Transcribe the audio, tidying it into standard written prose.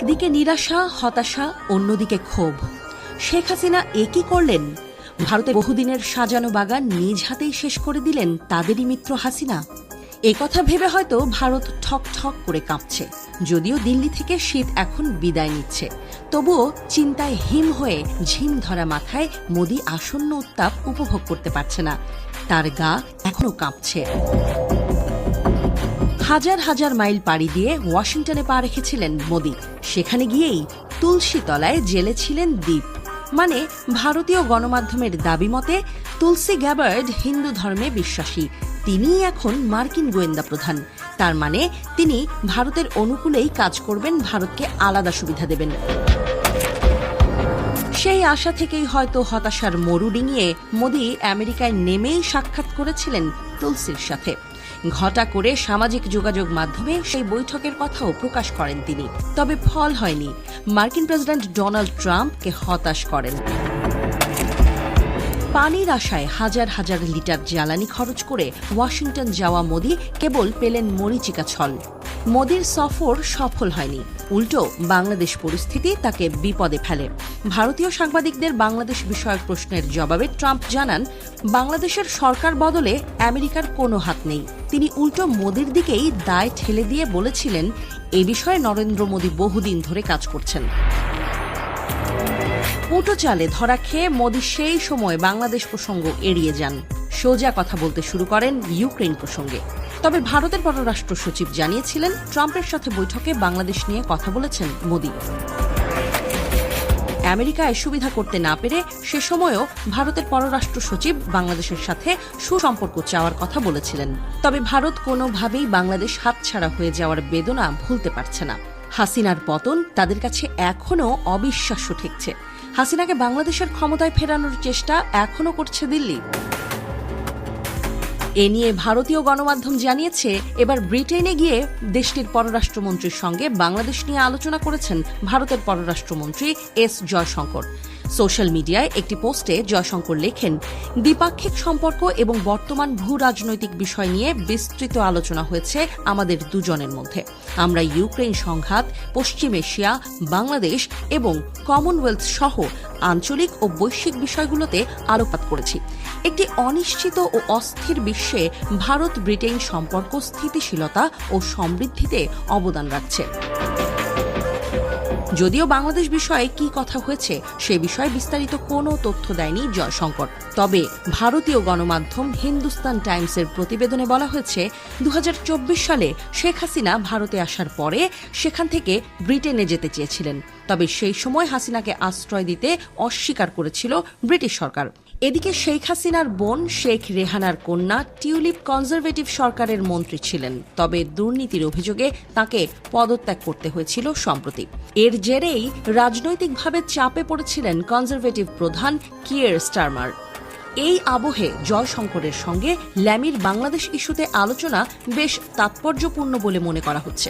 একদিকে নিরাশা, হতাশা, অন্যদিকে ক্ষোভ। শেখ হাসিনা একই করলেন? ভারতে বহুদিনের সাজানো বাগান নিজ হাতেই শেষ করে দিলেন তাদেরই মিত্র হাসিনা। একথা ভেবে হয়তো ভারত ঠক ঠক করে কাঁপছে। যদিও দিল্লি থেকে শীত এখন বিদায় নিচ্ছে, তবুও চিন্তায় হিম হয়ে ঝিম ধরা মাথায় মোদি আসন্ন উত্তাপ উপভোগ করতে পারছে না। তার গা এখনো কাঁপছে। হাজার হাজার মাইল পাড়ি দিয়ে ওয়াশিংটনে পা রেখেছিলেন মোদি। সেখানে গিয়েই তুলসী তলায় জেলে ছিলেন দ্বীপ। মানে ভারতীয় গণমাধ্যমের দাবি মতে তুলসী গ্যাবার্ড হিন্দু ধর্মে বিশ্বাসী, তিনিই এখন মার্কিন গোয়েন্দা প্রধান। তার মানে তিনি ভারতের অনুকূলেই কাজ করবেন, ভারতকে আলাদা সুবিধা দেবেন। সেই আশা থেকেই হয়তো হতাশার মরু ডিঙিয়ে মোদি আমেরিকায় নেমেই সাক্ষাৎ করেছিলেন তুলসীর সাথে। ঘটা করে সামাজিক যোগাযোগ মাধ্যমে সেই বৈঠকের কথাও প্রকাশ করেন তিনি। তবে ফল হয়নি। মার্কিন প্রেসিডেন্ট ডোনাল্ড ট্রাম্পকে হতাশ করেন। পানির আশায় হাজার হাজার লিটার জ্বালানি খরচ করে ওয়াশিংটন যাওয়া মোদি কেবল পেলেন মরীচিকা ছল। মোদির সফর সফল হয়নি, উল্টো বাংলাদেশ পরিস্থিতি তাকে বিপদে ফেলে। ভারতীয় সাংবাদিকদের বাংলাদেশ বিষয়ক প্রশ্নের জবাবে ট্রাম্প জানান, বাংলাদেশের সরকার বদলে আমেরিকার কোনো হাত নেই। তিনি উল্টো মোদির দিকেই দায় ঠেলে দিয়ে বলেছিলেন, এ বিষয়ে নরেন্দ্র মোদি বহুদিন ধরে কাজ করছেন। উটো চালে ধরা খেয়ে মোদি সেই সময় বাংলাদেশ প্রসঙ্গ এড়িয়ে যান, সোজা কথা বলতে শুরু করেন ইউক্রেন প্রসঙ্গে। তবে ভারতের পররাষ্ট্র সচিব জানিয়েছিলেন, ট্রাম্পের সাথে বৈঠকে বাংলাদেশ নিয়ে কথা বলেছেন মোদি। আমেরিকায় সুবিধা করতে না পেরে সে সময়ও ভারতের পররাষ্ট্র সচিব বাংলাদেশের সাথে সুসম্পর্ক চাওয়ার কথা বলেছিলেন। তবে ভারত কোনোভাবেই বাংলাদেশ হাতছাড়া হয়ে যাওয়ার বেদনা ভুলতে পারছে না। হাসিনার পতন তাদের কাছে এখনও অবিশ্বাস্য ঠেকছে। হাসিনাকে বাংলাদেশের ক্ষমতায় ফেরানোর চেষ্টা এখনও করছে দিল্লি। এ নিয়ে ভারতীয় গণমাধ্যম জানিয়েছে, এবার ব্রিটেনে গিয়ে দেশটির পররাষ্ট্রমন্ত্রীর সঙ্গে বাংলাদেশ নিয়ে আলোচনা করেছেন ভারতের পররাষ্ট্রমন্ত্রী এস জয়শঙ্কর। সোশ্যাল মিডিয়ায় একটি পোস্টে জয়শঙ্কর লেখেন, দ্বিপাক্ষিক সম্পর্ক এবং বর্তমান ভূ রাজনৈতিক বিষয় নিয়ে বিস্তৃত আলোচনা হয়েছে আমাদের দুজনের মধ্যে। আমরা ইউক্রেন সংঘাত, পশ্চিম এশিয়া, বাংলাদেশ এবং কমনওয়েলথ সহ আঞ্চলিক ও বৈশ্বিক বিষয়গুলোতে আলোকপাত করেছি। একটি অনিশ্চিত ও অস্থির বিশ্বে ভারত ব্রিটেন সম্পর্ক স্থিতিশীলতা ও সমৃদ্ধিতে অবদান রাখছে। যদিও বাংলাদেশ বিষয়ে কি কথা হয়েছে সে বিষয়ে বিস্তারিত কোনো তথ্য দেয়নি জয়শঙ্কর। তবে ভারতীয় গণমাধ্যম হিন্দুস্তান টাইমসের প্রতিবেদনে বলা হয়েছে, 2024 সালে শেখ হাসিনা ভারতে আসার পরে সেখান থেকে ব্রিটেনে যেতে চেয়েছিলেন। তবে সেই সময় হাসিনাকে আশ্রয় দিতে অস্বীকার করেছিল ব্রিটিশ সরকার। এদিকে শেখ হাসিনার বোন শেখ রেহানার কন্যা টিউলিপ কনজারভেটিভ সরকারের মন্ত্রী ছিলেন, তবে দুর্নীতির অভিযোগে তাকে পদত্যাগ করতে হয়েছিল সম্প্রতি। এর জেরেই রাজনৈতিকভাবে চাপে পড়েছিলেন কনজারভেটিভ প্রধান কিয়ের স্টারমার। এই আবহে জয়শঙ্করের সঙ্গে ল্যামির বাংলাদেশ ইস্যুতে আলোচনা বেশ তাৎপর্যপূর্ণ বলে মনে করা হচ্ছে।